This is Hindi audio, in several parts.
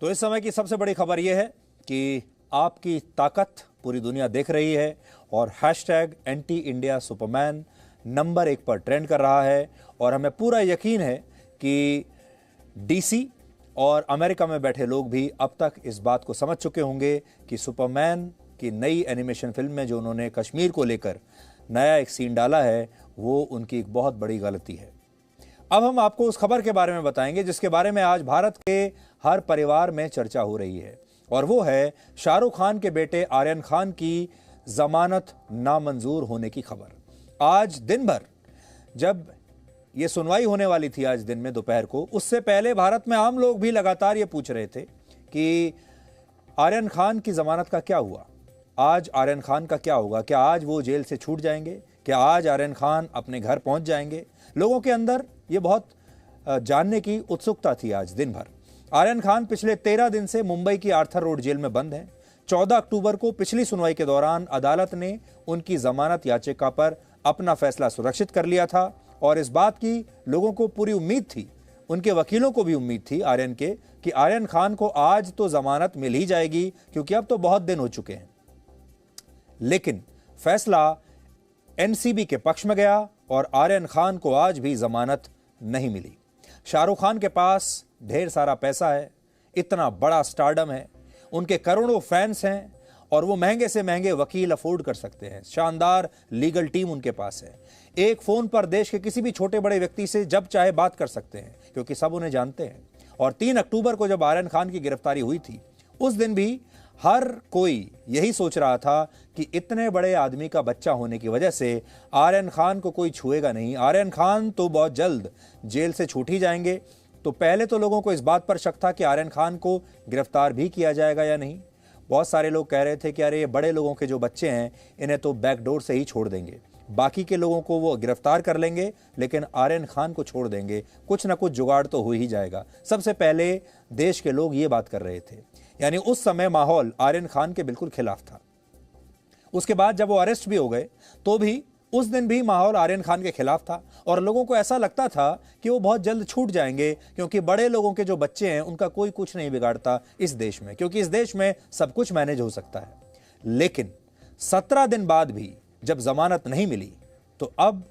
तो इस समय की सबसे बड़ी खबर यह है कि आपकी ताकत पूरी दुनिया देख रही है और hashtag anti India Superman number 1 पर ट्रेंड कर रहा है। और हमें पूरा यकीन है कि डीसी और अमेरिका में बैठे लोग भी अब तक इस बात को समझ चुके होंगे कि सुपरमैन की नई एनिमेशन फिल्म में जो उन्होंने कश्मीर को लेकर नया एक सीन डाला है वो उनकी एक बहुत बड़ी गलती है। अब हम आपको उस खबर के बारे में बताएंगे जिसके बारे में आज भारत के हर परिवार में चर्चा हो रही है, और वो है शाहरुख खान के बेटे आर्यन खान की जमानत नामंजूर होने की खबर। आज दिन भर जब ये सुनवाई होने वाली थी, आज दिन में दोपहर को, उससे पहले भारत में आम लोग भी लगातार ये पूछ रहे थे कि आर्यन खान की जमानत का क्या हुआ, आज आर्यन खान का क्या होगा, क्या आज वो जेल से छूट जाएंगे, क्या आज आर्यन खान अपने घर पहुंच जाएंगे। लोगों के अंदर ये बहुत जानने की उत्सुकता थी आज दिन भर। आर्यन खान पिछले 13 दिन से मुंबई की आर्थर रोड जेल में बंद हैं। 14 अक्टूबर को पिछली सुनवाई के दौरान अदालत ने उनकी जमानत याचिका पर अपना फैसला सुरक्षित कर लिया था और इस बात की लोगों को पूरी उम्मीद थी, उनके वकीलों को भी उम्मीद थी आर्यन के, कि आर्यन खान को आज तो जमानत मिल ही जाएगी क्योंकि अब तो बहुत दिन हो चुके हैं। लेकिन फैसला एनसीबी के पक्ष में गया और आर्यन खान को आज भी जमानत नहीं मिली। शाहरुख खान के पास ढेर सारा पैसा है, इतना बड़ा स्टारडम है, उनके करोड़ों फैंस हैं और वो महंगे से महंगे वकील अफोर्ड कर सकते हैं। शानदार लीगल टीम उनके पास है। एक फोन पर देश के किसी भी छोटे बड़े व्यक्ति से जब चाहे बात कर सकते हैं क्योंकि सब उन्हें जानते हैं। और 3 अक्टूबर को जब आर्यन खान की गिरफ्तारी हुई थी, उस दिन भी हर कोई यही सोच रहा था कि इतने बड़े आदमी का बच्चा होने की वजह से आर्यन खान को कोई छुएगा नहीं, आर्यन खान तो बहुत जल्द जेल से छूट ही जाएंगे। तो पहले तो लोगों को इस बात पर शक था कि आर्यन खान को गिरफ्तार भी किया जाएगा या नहीं। बहुत सारे लोग कह रहे थे कि अरे ये बड़े लोगों के जो बच्चे हैं इन्हें तो बैकडोर से ही छोड़ देंगे, बाकी के लोगों को वो गिरफ्तार कर लेंगे लेकिन आर्यन खान को छोड़ देंगे, कुछ ना कुछ जुगाड़ तो हो ही जाएगा। सबसे पहले देश के लोग ये बात कर रहे थे, यानी उस समय माहौल आर्यन खान के बिल्कुल खिलाफ था। उसके बाद जब वो अरेस्ट भी हो गए तो भी उस दिन भी माहौल आर्यन खान के खिलाफ था और लोगों को ऐसा लगता था कि वो बहुत जल्द छूट जाएंगे क्योंकि बड़े लोगों के जो बच्चे हैं उनका कोई कुछ नहीं बिगाड़ता इस देश में, क्योंकि इस देश में सब कुछ मैनेज हो सकता है। लेकिन 17 दिन बाद भी जब जमानत नहीं मिली तो अब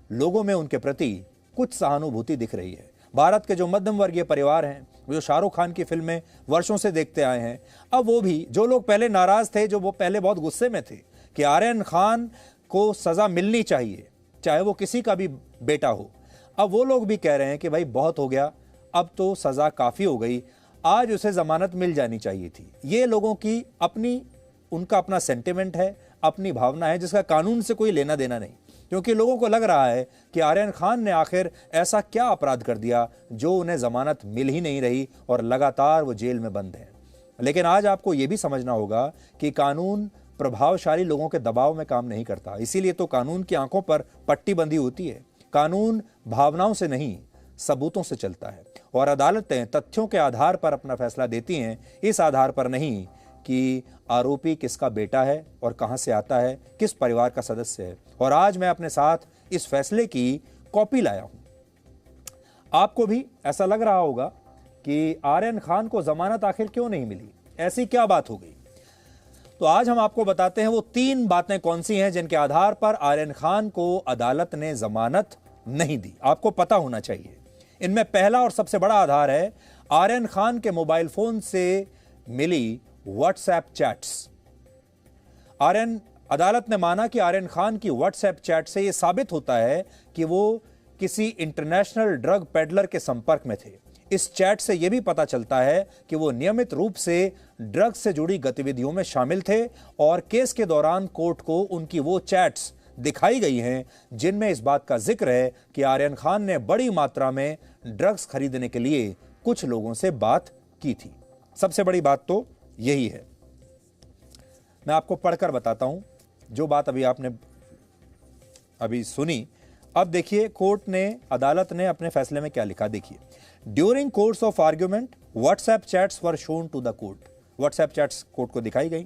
लोगों में उनके प्रति कुछ सहानुभूति दिख रही है। भारत के जो मध्यम वर्गीय परिवार हैं, जो शाहरुख खान की फिल्में वर्षों से देखते आए हैं, अब वो भी, जो लोग पहले नाराज थे, जो वो पहले बहुत गुस्से में थे कि आर्यन खान को सजा मिलनी चाहिए चाहे वो किसी का भी बेटा हो, अब वो लोग भी कह रहे हैं कि भाई बहुत हो गया, अब तो सजा काफी हो गई, आज उसे जमानत मिल जानी चाहिए थी। ये लोगों की उनका अपना सेंटिमेंट है, अपनी भावना है जिसका कानून से कोई लेना देना नहीं, क्योंकि लोगों को लग रहा है कि आर्यन खान ने आखिर ऐसा क्या अपराध कर दिया जो उन्हें जमानत मिल ही नहीं रही और लगातार वो जेल में बंद है। लेकिन आज आपको यह भी समझना होगा कि कानून प्रभावशाली लोगों के दबाव में काम नहीं करता, इसीलिए तो कानून की आंखों पर पट्टी बंधी होती है। कानून भावनाओं से नहीं, सबूतों से चलता है और अदालतें तथ्यों के आधार पर अपना फैसला देती हैं, इस आधार पर नहीं कि आरोपी किसका बेटा है और कहां से आता है, किस परिवार का सदस्य है। और आज मैं अपने साथ इस फैसले की कॉपी लाया हूं। आपको भी ऐसा लग रहा होगा कि आर्यन खान को जमानत आखिर क्यों नहीं मिली, ऐसी क्या बात हो गई। तो आज हम आपको बताते हैं वो 3 बातें कौन सी हैं जिनके आधार पर आर्यन खान को अदालत ने जमानत नहीं दी, आपको पता होना चाहिए। इनमें पहला और सबसे बड़ा आधार है आर्यन खान के मोबाइल फोन से मिली व्हाट्सएप चैट्स। अदालत ने माना कि आर्यन खान की व्हाट्सएप चैट से यह साबित होता है कि वो किसी इंटरनेशनल ड्रग पेडलर के संपर्क में थे। इस चैट से यह भी पता चलता है कि वो नियमित रूप से ड्रग्स से जुड़ी गतिविधियों में शामिल थे और केस के दौरान कोर्ट को उनकी वो चैट्स दिखाई गई हैं जिनमें इस बात का जिक्र है कि आर्यन खान ने बड़ी मात्रा में ड्रग्स खरीदने के लिए कुछ लोगों से बात की थी। सबसे बड़ी बात तो यही है। मैं आपको पढ़कर बताता हूं जो बात आपने अभी सुनी। अब देखिए अदालत ने अपने फैसले में क्या लिखा, देखिए। During course of argument WhatsApp chats were shown to the court. WhatsApp chats court को दिखाई गई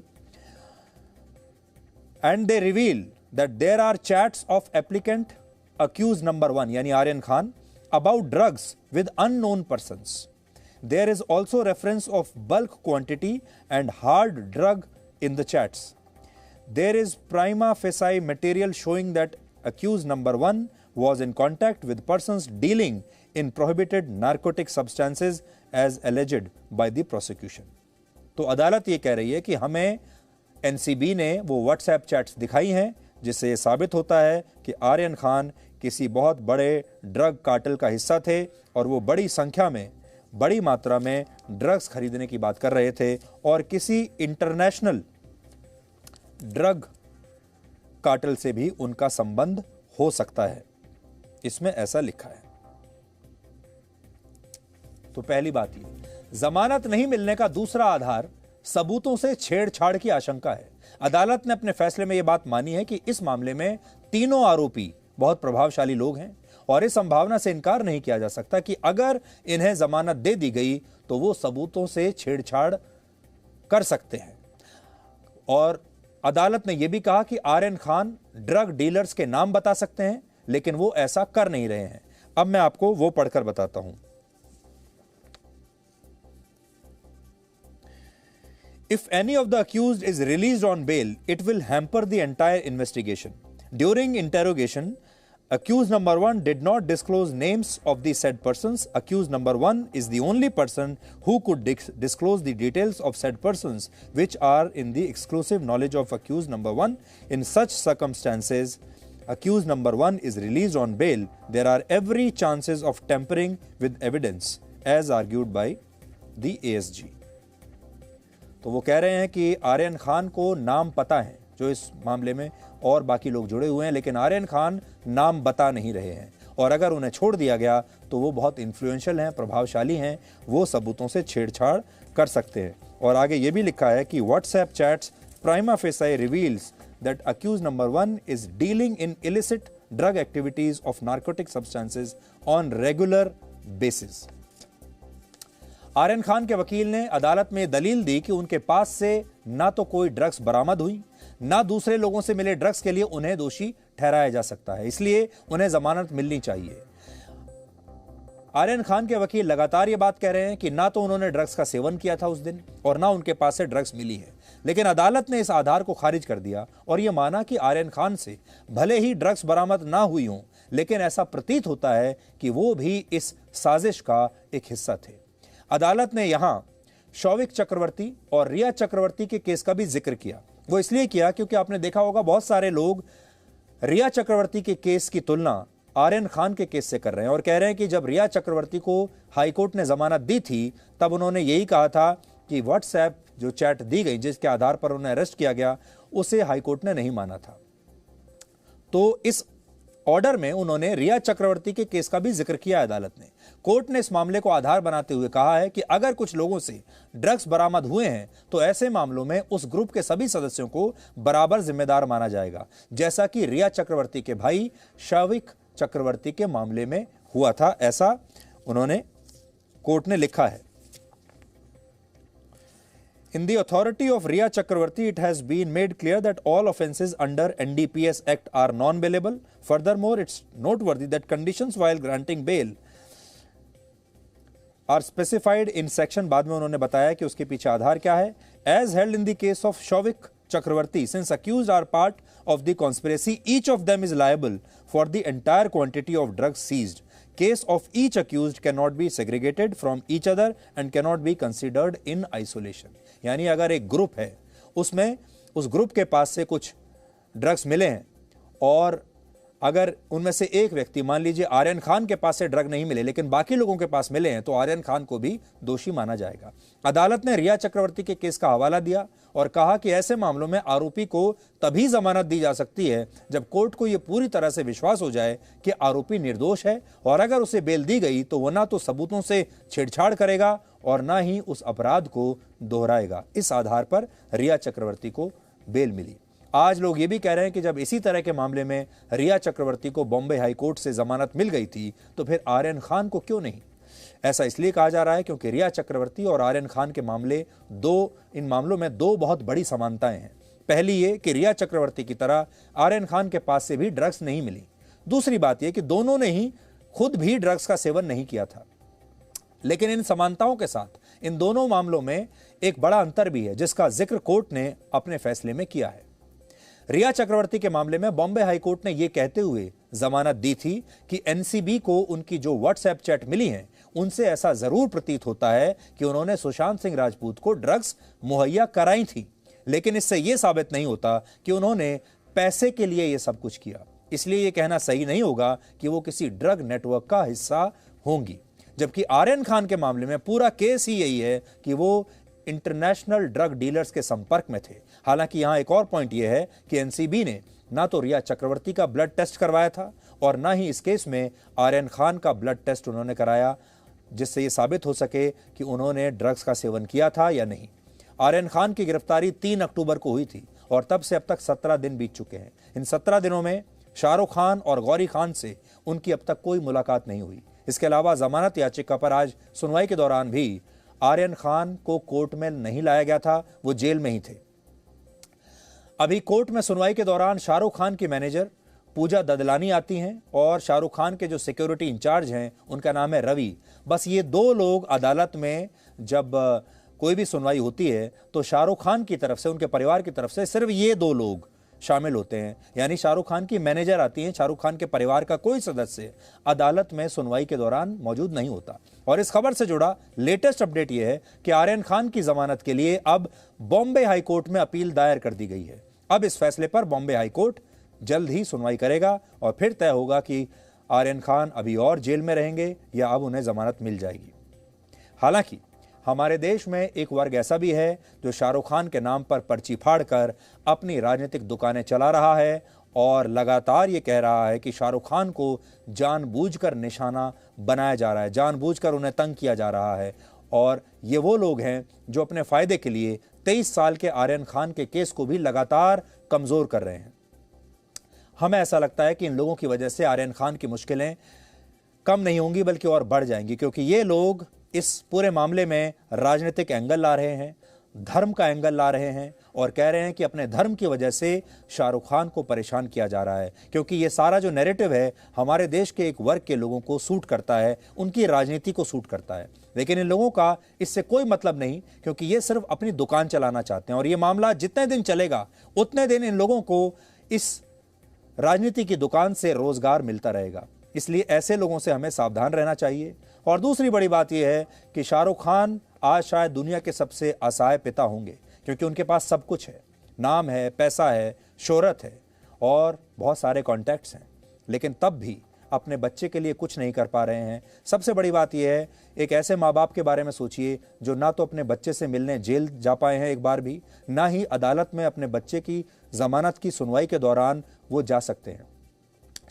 and they reveal that there are chats of applicant accused number 1 यानी Aryan Khan about drugs with unknown persons There is also reference of bulk quantity and hard drug in the chats. There is prima facie material showing that accused number 1 was in contact with persons dealing in prohibited narcotic substances as alleged by the prosecution. तो अदालत ये कह रही है कि हमें एनसीबी ने वो व्हाट्सएप चैट्स दिखाई हैं जिससे ये साबित होता है कि आर्यन खान किसी बहुत बड़े ड्रग कार्टेल का हिस्सा थे और वो बड़ी संख्या में, बड़ी मात्रा में ड्रग्स खरीदने की बात कर रहे थे और किसी इंटरनेशनल ड्रग कार्टेल से भी उनका संबंध हो सकता है, इसमें ऐसा लिखा है। तो पहली बात ये, जमानत नहीं मिलने का दूसरा आधार सबूतों से छेड़छाड़ की आशंका है। अदालत ने अपने फैसले में यह बात मानी है कि इस मामले में तीनों आरोपी बहुत प्रभावशाली लोग हैं और इस संभावना से इनकार नहीं किया जा सकता कि अगर इन्हें जमानत दे दी गई तो वो सबूतों से छेड़छाड़ कर सकते हैं। और अदालत ने यह भी कहा कि आर्यन खान ड्रग डीलर्स के नाम बता सकते हैं, लेकिन वो ऐसा कर नहीं रहे हैं। अब मैं आपको वो पढ़कर बताता हूं। If any of the accused is released on bail, it will hamper the entire investigation. During interrogation, accused number 1 did not disclose names of the said persons. Accused number 1 is the only person who could disclose the details of said persons, which are in the exclusive knowledge of accused number 1. In such circumstances, accused number 1 is released on bail. There are every chances of tampering with evidence, as argued by the ASG. तो वो कह रहे हैं कि आर्यन खान को नाम पता है जो इस मामले में और बाकी लोग जुड़े हुए हैं, लेकिन आर्यन खान नाम बता नहीं रहे हैं और अगर उन्हें छोड़ दिया गया तो वो बहुत इन्फ्लुएंशियल हैं, प्रभावशाली हैं, वो सबूतों से छेड़छाड़ कर सकते हैं। और आगे ये भी लिखा है कि WhatsApp chats prima facie reveals that accused number 1 is dealing in illicit drug activities of narcotic substances on regular basis. Aryan Khan के वकील ने अदालत में दलील दी कि उनके पास से ना तो कोई ड्रग्स बरामद हुई, ना दूसरे लोगों से मिले ड्रग्स के लिए उन्हें दोषी ठहराया जा सकता है, इसलिए उन्हें जमानत मिलनी चाहिए। आर्यन खान के वकील लगातार ये बात कह रहे हैं कि ना तो उन्होंने ड्रग्स का सेवन किया था उस दिन और ना उनके पास से ड्रग्स मिली है, लेकिन अदालत ने इस आधार को खारिज कर दिया और यह माना कि आर्यन खान से भले ही ड्रग्स बरामद ना हुई हों, लेकिन ऐसा प्रतीत होता है कि वो भी इस साजिश का एक हिस्सा थे। अदालत ने यहां शौविक चक्रवर्ती और रिया चक्रवर्ती के केस का भी जिक्र किया। वो इसलिए किया क्योंकि आपने देखा होगा बहुत सारे लोग रिया चक्रवर्ती के केस की तुलना आर्यन खान के केस से कर रहे हैं और कह रहे हैं कि जब रिया चक्रवर्ती को हाईकोर्ट ने जमानत दी थी तब उन्होंने यही कहा था कि व्हाट्सएप जो चैट दी गई जिसके आधार पर उन्हें अरेस्ट किया गया उसे हाईकोर्ट ने नहीं माना था। तो इस ऑर्डर में उन्होंने रिया चक्रवर्ती के केस का भी जिक्र किया। अदालत ने कोर्ट ने इस मामले को आधार बनाते हुए कहा है कि अगर कुछ लोगों से ड्रग्स बरामद हुए हैं तो ऐसे मामलों में उस ग्रुप के सभी सदस्यों को बराबर जिम्मेदार माना जाएगा, जैसा कि रिया चक्रवर्ती के भाई शौविक चक्रवर्ती के मामले में हुआ था, ऐसा उन्होंने कोर्ट ने लिखा है। In the authority of Riya Chakravarti, it has been made clear that all offences under NDPS Act are non-bailable. Furthermore, it's noteworthy that conditions while granting bail are specified in section, बाद में उन्होंने बताया कि उसके पीछे आधार क्या है। As held in the case of Shouvik Chakravarti, since accused are part of the conspiracy, each of them is liable for the entire quantity of drugs seized. Case of each accused cannot be segregated from each other and cannot be considered in isolation. यानी अगर एक ग्रुप है उसमें उस ग्रुप के पास से कुछ ड्रग्स मिले हैं और अगर उनमें से एक व्यक्ति, मान लीजिए आर्यन खान के पास से ड्रग नहीं मिले लेकिन बाकी लोगों के पास मिले हैं, तो आर्यन खान को भी दोषी माना जाएगा। अदालत ने रिया चक्रवर्ती के केस का हवाला दिया और कहा कि ऐसे मामलों में आरोपी को तभी जमानत दी जा सकती है जब कोर्ट को यह पूरी तरह से विश्वास हो जाए कि आरोपी निर्दोष है और अगर उसे बेल दी गई तो वह ना तो सबूतों से छेड़छाड़ करेगा और ना ही उस अपराध को दोहराएगा। इस आधार पर रिया चक्रवर्ती को बेल मिली। आज लोग ये भी कह रहे हैं कि जब इसी तरह के मामले में रिया चक्रवर्ती को बॉम्बे हाई कोर्ट से जमानत मिल गई थी तो फिर आर्यन खान को क्यों नहीं। ऐसा इसलिए कहा जा रहा है क्योंकि रिया चक्रवर्ती और आर्यन खान के इन मामलों में दो बहुत बड़ी समानताएं हैं। पहली ये कि रिया चक्रवर्ती की तरह आर्यन खान के पास से भी ड्रग्स नहीं मिली। दूसरी बात यह कि दोनों ने ही खुद भी ड्रग्स का सेवन नहीं किया था। लेकिन इन समानताओं के साथ इन दोनों मामलों में एक बड़ा अंतर भी है, जिसका जिक्र कोर्ट ने अपने फैसले में किया है। रिया चक्रवर्ती के मामले में बॉम्बे हाई कोर्ट ने यह कहते हुए जमानत दी थी कि एनसीबी को उनकी जो व्हाट्सएप चैट मिली हैं, उनसे ऐसा जरूर प्रतीत होता है कि उन्होंने सुशांत सिंह राजपूत को ड्रग्स मुहैया कराई थी, लेकिन इससे यह साबित नहीं होता कि उन्होंने पैसे के लिए यह सब कुछ किया। इसलिए यह कहना सही नहीं होगा कि वो किसी ड्रग नेटवर्क का हिस्सा होंगी। जबकि आर्यन खान के मामले में पूरा केस ही यही है कि वो इंटरनेशनल ड्रग डीलर्स के संपर्क में थे। हालांकि यहां एक और पॉइंट यह है कि एनसीबी ने ना तो रिया चक्रवर्ती का ब्लड टेस्ट करवाया था और ना ही इस केस में आर्यन खान का ब्लड टेस्ट उन्होंने कराया, जिससे यह साबित हो सके कि उन्होंने ड्रग्स का सेवन किया था या नहीं। आर्यन खान की गिरफ्तारी 3 अक्टूबर को हुई थी और तब से अब तक 17 दिन बीत चुके हैं। इन 17 दिनों में शाहरुख खान और गौरी खान से उनकी अब तक कोई मुलाकात नहीं हुई। इसके अलावा जमानत याचिका पर आज सुनवाई के दौरान भी आर्यन खान को कोर्ट में नहीं लाया गया था, वो जेल में ही थे। अभी कोर्ट में सुनवाई के दौरान शाहरुख खान की मैनेजर पूजा ददलानी आती हैं और शाहरुख खान के जो सिक्योरिटी इंचार्ज हैं उनका नाम है रवि। बस ये 2 लोग अदालत में जब कोई भी सुनवाई होती है तो शाहरुख खान की तरफ से, उनके परिवार की तरफ से सिर्फ ये 2 लोग शामिल होते हैं। यानी शाहरुख खान की मैनेजर आती हैं, शाहरुख खान के परिवार का कोई सदस्य अदालत में सुनवाई के दौरान मौजूद नहीं होता। और इस खबर से जुड़ा लेटेस्ट अपडेट यह है कि आर्यन खान की जमानत के लिए अब बॉम्बे हाई कोर्ट में अपील दायर कर दी गई है। अब इस फैसले पर बॉम्बे हाई कोर्ट जल्द ही सुनवाई करेगा और फिर तय होगा कि आर्यन खान अभी और जेल में रहेंगे या अब उन्हें जमानत मिल जाएगी। हालांकि हमारे देश में एक वर्ग ऐसा भी है जो शाहरुख खान के नाम पर पर्ची फाड़कर अपनी राजनीतिक दुकानें चला रहा है और लगातार ये कह रहा है कि शाहरुख खान को जानबूझकर निशाना बनाया जा रहा है, जानबूझकर उन्हें तंग किया जा रहा है। और ये वो लोग हैं जो अपने फायदे के लिए 23 साल के आर्यन खान के केस को भी लगातार कमजोर कर रहे हैं। हमें ऐसा लगता है कि इन लोगों की वजह से आर्यन खान की मुश्किलें कम नहीं होंगी बल्कि और बढ़ जाएंगी, क्योंकि ये लोग इस पूरे मामले में राजनीतिक एंगल ला रहे हैं, धर्म का एंगल ला रहे हैं और कह रहे हैं कि अपने धर्म की वजह से शाहरुख खान को परेशान किया जा रहा है, क्योंकि ये सारा जो नैरेटिव है हमारे देश के एक वर्ग के लोगों को सूट करता है, उनकी राजनीति को सूट करता है। लेकिन इन लोगों का इससे कोई मतलब नहीं, क्योंकि ये सिर्फ अपनी दुकान चलाना चाहते हैं और ये मामला जितने दिन चलेगा उतने दिन इन लोगों को इस राजनीति की दुकान से रोजगार मिलता रहेगा। इसलिए ऐसे लोगों से हमें सावधान रहना चाहिए। और दूसरी बड़ी बात यह है कि शाहरुख खान आज शायद दुनिया के सबसे असहाय पिता होंगे, क्योंकि उनके पास सब कुछ है, नाम है, पैसा है, शोहरत है और बहुत सारे कॉन्टैक्ट्स हैं, लेकिन तब भी अपने बच्चे के लिए कुछ नहीं कर पा रहे हैं। सबसे बड़ी बात यह है, एक ऐसे माँ बाप के बारे में सोचिए जो ना तो अपने बच्चे से मिलने जेल जा पाए हैं एक बार भी, ना ही अदालत में अपने बच्चे की जमानत की सुनवाई के दौरान वो जा सकते हैं।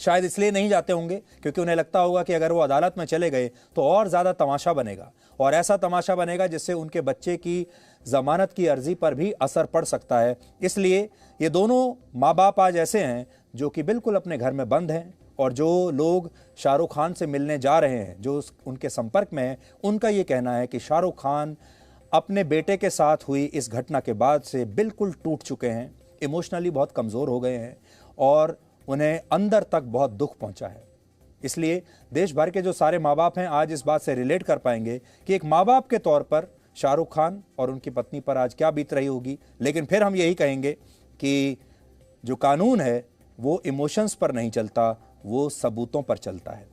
शायद इसलिए नहीं जाते होंगे क्योंकि उन्हें लगता होगा कि अगर वो अदालत में चले गए तो और ज़्यादा तमाशा बनेगा और ऐसा तमाशा बनेगा जिससे उनके बच्चे की ज़मानत की अर्जी पर भी असर पड़ सकता है। इसलिए ये दोनों माँ बाप आज ऐसे हैं जो कि बिल्कुल अपने घर में बंद हैं और जो लोग शाहरुख खान से मिलने जा रहे हैं, जो उनके संपर्क में हैं, उनका ये कहना है कि शाहरुख खान अपने बेटे के साथ हुई इस घटना के बाद से बिल्कुल टूट चुके हैं, इमोशनली बहुत कमज़ोर हो गए हैं और उन्हें अंदर तक बहुत दुख पहुंचा है। इसलिए देश भर के जो सारे माँ बाप हैं आज इस बात से रिलेट कर पाएंगे कि एक माँ बाप के तौर पर शाहरुख खान और उनकी पत्नी पर आज क्या बीत रही होगी। लेकिन फिर हम यही कहेंगे कि जो कानून है वो इमोशंस पर नहीं चलता, वो सबूतों पर चलता है।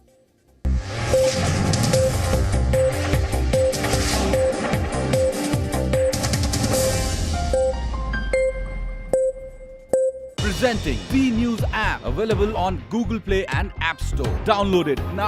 Presenting B News app, available on Google Play and App Store. Download it now.